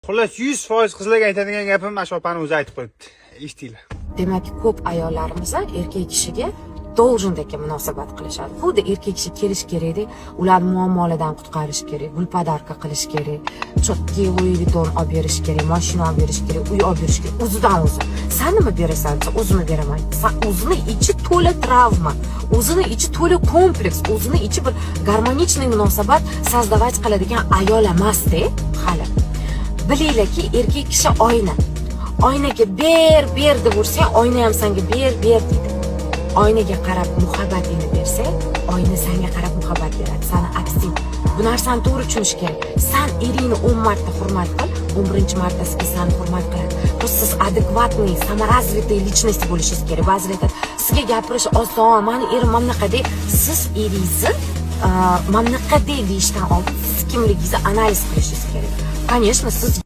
Xullas 100% qizlarga aytadigan gapim mana shu opani o'zi aytib qo'yibdi. Eshitinglar. Demak, ko'p ayollarimiz erkak kishiga должендagi munosabat qilishadi. Xuddi erkak kishi kelish kerakdek, ularni muammolardan qutqarish kerak, gul podarka qilish kerak, chotki Louis Vuitton olib berish kerak, mashina olib berish kerak, uy olib berish kerak. O'zidan o'zi. Sen nima berasan? O'zimni beraman. O'zini ichi to'la travma, o'zini ichi to'la kompleks, o'zini ichi bir garmonichniy munosabat sozdavать qiladigan ayol emas-da, hali. Bilinglarki, erkak kishi oyna. Oynaga ber deb ursang, oyna ham senga ber deydi. Oynaga qarab muhabbatingni bersang, oyna senga qarab muhabbat beradi. Seni aksing. Bu narsani to'g'ri tushunish kerak. Sen eringni 10 marta hurmat qil, 11-martasiga seni hurmat qiladi. Siz adekvatniy, samorazvitay lичность bo'lishingiz kerak. Ba'zilar aytadi, sizga gapirish oson, meni erim mamnaqa dey. Siz eringizni mamnaqa dey deyishdan oldin siz kimligingizni analiz qilishingiz kerak. Конечно, siz